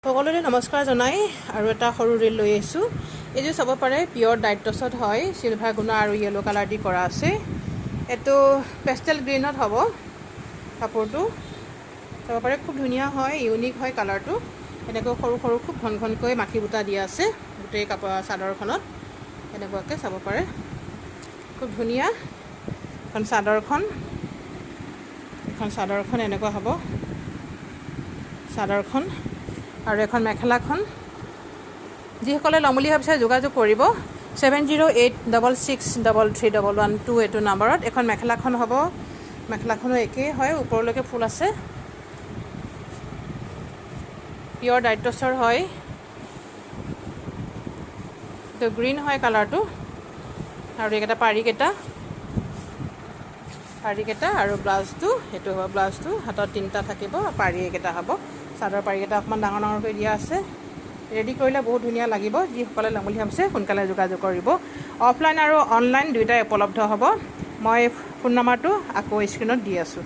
সকলোৰে নমস্কাৰ জনাই আৰু এটা সৰু ৰিল লৈ আহিছোঁ। এইযোৰ চাব পাৰে পিয়ৰ ডাইটছত হয়, চিলভাৰ গুণা আৰু য়েলো কালাৰ দি কৰা আছে। এইটো পেষ্টেল গ্ৰীণত হ'ব কাপোৰটো। চাব পাৰে খুব ধুনীয়া হয়, ইউনিক হয় কালাৰটো। এনেকৈ সৰু সৰু খুব ঘন ঘনকৈ মাখি বুটা দিয়া আছে গোটেই কাপোৰ চাদৰখনত। এনেকুৱাকৈ চাব পাৰে খুব ধুনীয়া এখন চাদৰখন এনেকুৱা হ'ব চাদৰখন। আৰু এখন মেখেলাখন যিসকলে ল'ম বুলি ভাবিছে যোগাযোগ কৰিব 7086633312 এইটো নাম্বাৰত। এখন মেখেলাখন হ'ব, মেখেলাখনো একেই হয়, ওপৰলৈকে ফুল আছে, পিয়ৰ ডাইটছৰ হয়। এইটো গ্ৰীণ হয় কালাৰটো। আৰু এইকেইটা পাৰিকেইটা আৰু ব্লাউজটো সেইটো হ'ব, ব্লাউজটো হাতত 3টা থাকিব, পাৰি এইকেইটা হ'ব। চাদৰ পাৰিকেইটা অকণমান ডাঙৰ ডাঙৰকৈ দিয়া আছে। ৰেডি কৰিলে বহুত ধুনীয়া লাগিব। যিসকলে ল'ম বুলি ভাবিছে সোনকালে যোগাযোগ কৰিব। অফলাইন আৰু অনলাইন দুয়োটাই উপলব্ধ হ'ব। মই ফোন নম্বৰটো আকৌ স্ক্ৰীণত দি আছোঁ।